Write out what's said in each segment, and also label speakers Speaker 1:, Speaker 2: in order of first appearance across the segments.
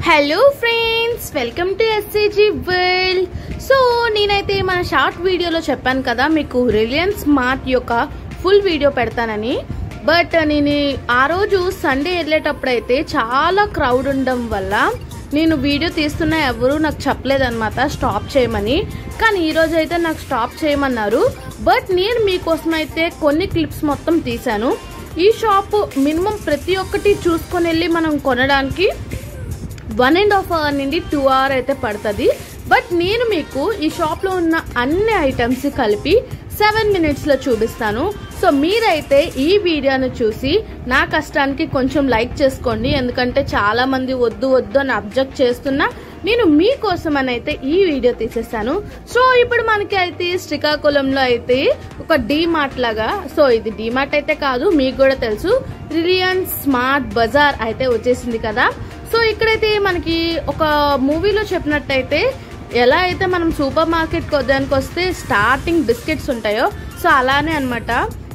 Speaker 1: Hello friends, welcome to SCG world. So నేనైతే మన short వీడియోలో చెప్పాను కదా మీకు రిలయన్స్ స్మార్ట్ యొక్క ఫుల్ వీడియో పెడతానని. బట్ నేను ఆ రోజు సండే వెళ్ళేటప్పుడు అయితే చాలా క్రౌడ్ ఉండడం వల్ల నేను వీడియో తీస్తున్నా ఎవరు నాకు చెప్పలేదన్నమాట స్టాప్ చేయమని. కానీ ఈరోజు అయితే నాకు స్టాప్ చేయమన్నారు. బట్ నేను మీకోసం అయితే కొన్ని క్లిప్స్ మొత్తం తీశాను. ఈ షాప్ మినిమం ప్రతి ఒక్కటి చూసుకొని వెళ్ళి మనం కొనడానికి 1.5 hour నుండి 2 hours అయితే పడుతుంది. బట్ నేను మీకు ఈ షాప్లో ఉన్న అన్ని ఐటమ్స్ కలిపి 7 minutesలో చూపిస్తాను. సో మీరైతే ఈ వీడియోను చూసి నా కష్టానికి కొంచెం లైక్ చేసుకోండి. ఎందుకంటే చాలా మంది వద్దు వద్దు అని అబ్జెక్ట్ చేస్తున్నా నేను మీకోసం అని అయితే ఈ వీడియో తీసేస్తాను. సో ఇప్పుడు మనకి అయితే శ్రీకాకుళంలో అయితే ఒక డీమార్ట్ లాగా, సో ఇది డీమార్ట్ అయితే కాదు, మీకు కూడా తెలుసు, రిలయన్స్ స్మార్ట్ బజార్ అయితే వచ్చేసింది కదా. సో ఇక్కడైతే మనకి ఒక మూవీలో చెప్పినట్టయితే ఎలా అయితే మనం సూపర్ మార్కెట్ కొద్దానికి వస్తే స్టార్టింగ్ బిస్కెట్స్ ఉంటాయో, సో అలానే అనమాట.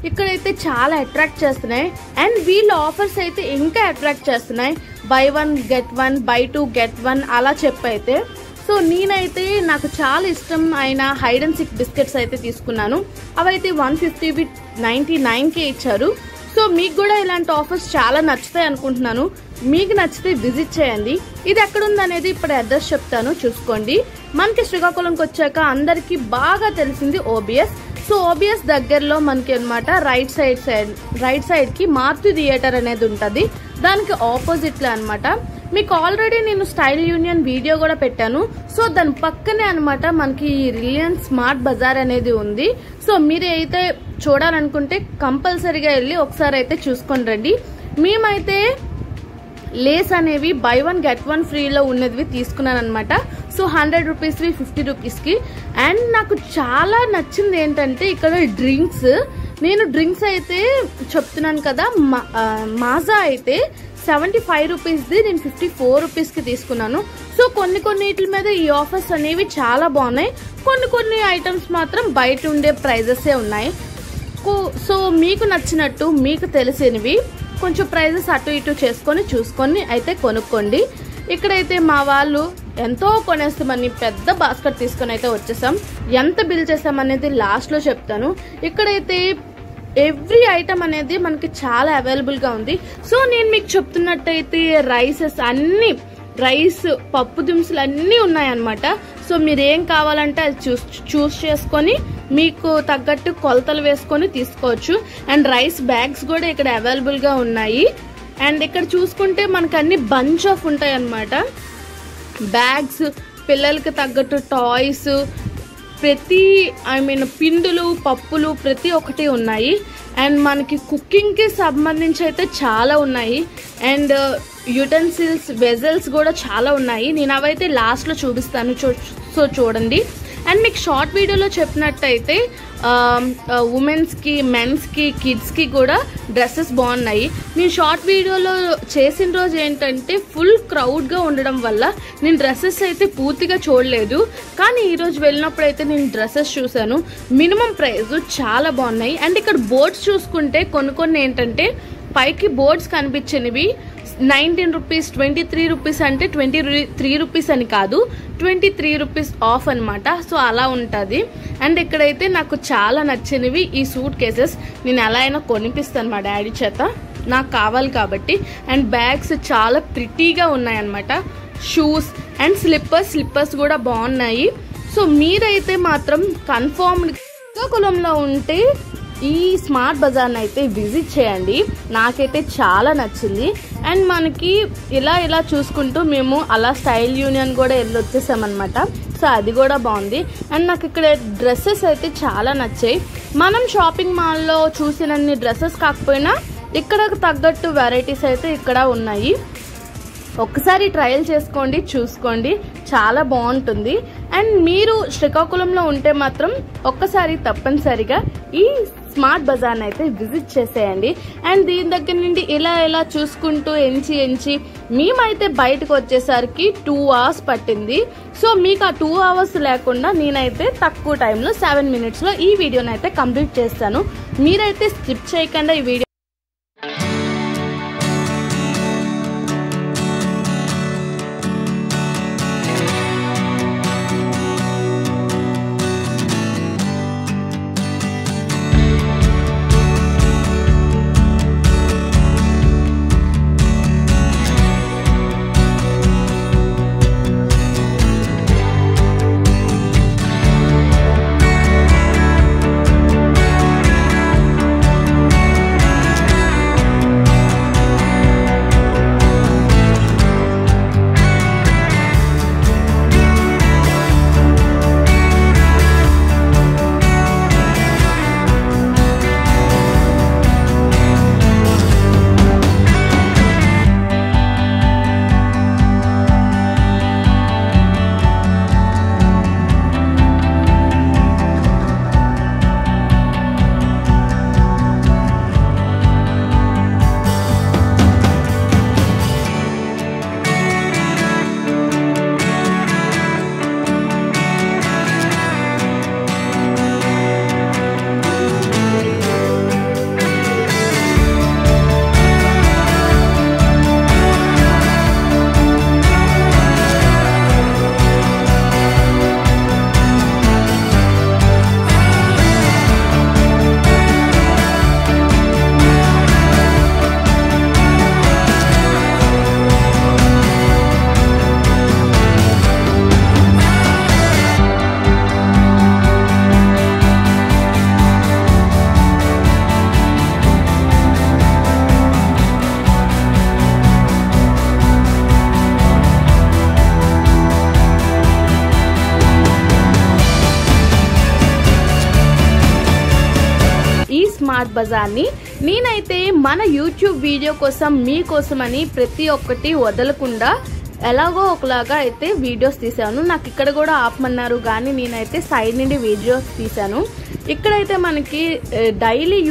Speaker 1: ఇక్కడైతే చాలా అట్రాక్ట్ చేస్తున్నాయి. అండ్ వీళ్ళ ఆఫర్స్ అయితే ఇంకా అట్రాక్ట్ చేస్తున్నాయి. buy 1 get 1, buy 2 get 1 అలా చెప్పైతే. సో నేనైతే నాకు చాలా ఇష్టం అయిన హైడ్ అండ్ సిక్ బిస్కెట్స్ అయితే తీసుకున్నాను. అవైతే 150 99కే ఇచ్చారు. సో మీకు కూడా ఇలాంటి ఆఫర్స్ చాలా నచ్చుతాయి అనుకుంటున్నాను. మీకు నచ్చితే విజిట్ చేయండి. ఇది ఎక్కడుంది అనేది ఇప్పుడు అడ్రస్ చెప్తాను, చూసుకోండి. మనకి శ్రీకాకుళంకి వచ్చాక అందరికి బాగా తెలిసింది ఓబిఎస్. సో ఓబిఎస్ దగ్గరలో మనకి అనమాట రైట్ సైడ్ కి మారుతి థియేటర్ అనేది ఉంటుంది. దానికి ఆపోజిట్ లో అనమాట. మీకు ఆల్రెడీ నేను స్టైల్ యూనియన్ వీడియో కూడా పెట్టాను. సో దాని పక్కనే అనమాట మనకి రిలయన్స్ స్మార్ట్ బజార్ అనేది ఉంది. సో మీరు అయితే చూడాలనుకుంటే కంపల్సరీగా వెళ్ళి ఒకసారి అయితే చూసుకొని రండి. మేమైతే లేస్ అనేవి buy 1 get 1 ఫ్రీలో ఉన్నది తీసుకున్నాను అనమాట. సో 100 రూపీస్వి 50 రూపీస్కి. అండ్ నాకు చాలా నచ్చింది ఏంటంటే ఇక్కడ నేను డ్రింక్స్ అయితే చెప్తున్నాను కదా, మాజా అయితే 75 రూపీస్ది నేను 54 రూపీస్కి తీసుకున్నాను. సో కొన్నిటి మీద ఈ ఆఫర్స్ అనేవి చాలా బాగున్నాయి. కొన్ని ఐటమ్స్ మాత్రం బయట ఉండే ప్రైజెసే ఉన్నాయి. సో మీకు నచ్చినట్టు మీకు తెలిసినవి కొంచెం ప్రైజెస్ అటు ఇటు చూసుకొని అయితే కొనుక్కోండి. ఇక్కడైతే మా వాళ్ళు ఎంతో కొనేస్తామని పెద్ద బాస్కెట్ తీసుకొని అయితే వచ్చేసాం. ఎంత బిల్ చేసామనేది లాస్ట్లో చెప్తాను. ఇక్కడైతే ఎవ్రీ ఐటమ్ అనేది మనకి చాలా అవైలబుల్గా ఉంది. సో నేను మీకు చెప్తున్నట్టయితే రైస్ పప్పు దినుసులు అన్నీ ఉన్నాయన్నమాట. సో మీరు ఏం కావాలంటే అది చూస్ చేసుకొని మీకు తగ్గట్టు కొలతలు వేసుకొని తీసుకోవచ్చు. అండ్ రైస్ బ్యాగ్స్ కూడా ఇక్కడ అవైలబుల్గా ఉన్నాయి. అండ్ ఇక్కడ చూసుకుంటే మనకు అన్ని బంచ్ ఆఫ్ ఉంటాయి అన్నమాట. బ్యాగ్స్, పిల్లలకి తగ్గట్టు టాయ్స్, పిండులు, పప్పులు ప్రతి ఒక్కటి ఉన్నాయి. అండ్ మనకి కుకింగ్కి సంబంధించి అయితే చాలా ఉన్నాయి. అండ్ యుటెన్సిల్స్, వెజల్స్ కూడా చాలా ఉన్నాయి. నేను అవైతే లాస్ట్లో చూపిస్తాను, సో చూడండి. అండ్ మీకు షార్ట్ వీడియోలో చెప్పినట్టయితే ఉమెన్స్కి, మెన్స్కి, కిడ్స్కి కూడా డ్రెస్సెస్ బాగున్నాయి. నేను షార్ట్ వీడియోలో చేసిన రోజు ఏంటంటే ఫుల్ క్రౌడ్గా ఉండడం వల్ల నేను డ్రెస్సెస్ అయితే పూర్తిగా చూడలేదు. కానీ ఈరోజు వెళ్ళినప్పుడు అయితే నేను డ్రెస్సెస్ చూశాను. మినిమం ప్రైస్ చాలా బాగున్నాయి. అండ్ ఇక్కడ బోర్డ్స్ చూసుకుంటే కొన్ని ఏంటంటే పైకి బోర్డ్స్ కనిపించినవి 19 రూపీస్, 23 రూపీస్ అంటే 23 రూపీస్ అని కాదు, 23 రూపీస్ ఆఫ్ అనమాట. సో అలా ఉంటుంది. అండ్ ఇక్కడైతే నాకు చాలా నచ్చినవి ఈ సూట్ కేసెస్. నేను ఎలా అయినా కొనిపిస్తాను మా డాడీ చేత, నాకు కావాలి కాబట్టి. అండ్ బ్యాగ్స్ చాలా ప్రిటీగా ఉన్నాయన్నమాట. షూస్ అండ్ స్లిప్పర్స్ కూడా బాగున్నాయి. సో మీరైతే మాత్రం కన్ఫర్మ్డ్ శ్రీకాకుళంలో ఉంటే ఈ స్మార్ట్ బజార్ని అయితే విజిట్ చేయండి. నాకైతే చాలా నచ్చింది. అండ్ మనకి ఇలా చూసుకుంటూ మేము అలా స్టైల్ యూనియన్ కూడా వచ్చేసామన్నమాట. సో అది కూడా బాగుంది. అండ్ నాకు ఇక్కడ డ్రెస్సెస్ అయితే చాలా నచ్చాయి. మనం షాపింగ్ మాల్లో చూసినన్ని డ్రెస్సెస్ కాకపోయినా ఇక్కడ తగ్గట్టు వెరైటీస్ అయితే ఇక్కడ ఉన్నాయి. ఒక్కసారి ట్రయల్ చేసుకోండి, చూసుకోండి, చాలా బాగుంటుంది. అండ్ మీరు శ్రీకాకుళంలో ఉంటే మాత్రం ఒక్కసారి తప్పనిసరిగా ఈ స్మార్ట్ బజార్ని అయితే విజిట్ చేసేయండి. అండ్ దీని దగ్గర నుండి ఇలా చూసుకుంటూ ఎంచి మేమైతే బయటకు వచ్చేసరికి 2 hours పట్టింది. సో మీకు ఆ 2 hours లేకుండా నేనైతే తక్కువ టైంలో 7 minutesలో ఈ వీడియోని అయితే కంప్లీట్ చేస్తాను. మీరైతే స్కిప్ చేయకుండా ఈ వీడియో స్మార్ట్ బజార్ని. నేనైతే మన యూట్యూబ్ వీడియో కోసం మీకోసమని ప్రతి ఒక్కటి వదలకుండా ఎలాగో ఒకలాగా అయితే వీడియోస్ తీసాను. నాకు ఇక్కడ కూడా ఆపమన్నారు కానీ నేనైతే సైడ్ నుండి వీడియోస్ తీసాను. ఇక్కడైతే మనకి డైలీ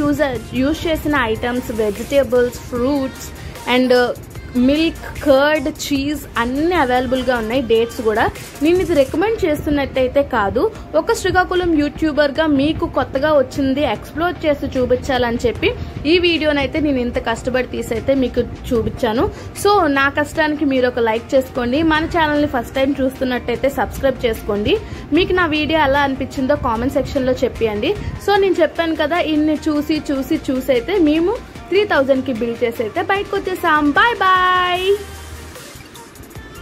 Speaker 1: యూజ్ చేసిన items, vegetables, fruits and milk, curd, cheese అన్నీ అవైలబుల్గా ఉన్నాయి. డేట్స్ కూడా. నేను ఇది రికమెండ్ చేస్తున్నట్టయితే కాదు, ఒక శ్రీకాకుళం యూట్యూబర్గా మీకు కొత్తగా వచ్చింది ఎక్స్ప్లోర్ చేసి చూపించాలని చెప్పి ఈ వీడియోనైతే నేను ఇంత కష్టపడి తీసైతే మీకు చూపించాను. సో నా కష్టానికి మీరు ఒక లైక్ చేసుకోండి. మన ఛానల్ని ఫస్ట్ టైం చూస్తున్నట్టయితే సబ్స్క్రైబ్ చేసుకోండి. మీకు నా వీడియో ఎలా అనిపించిందో కామెంట్ సెక్షన్లో చెప్పండి. సో నేను చెప్పాను కదా, ఇన్ని చూసి అయితే మేము 3000కి బిల్ చేసి అయితే బయటకు వచ్చేసాం. Bye bye.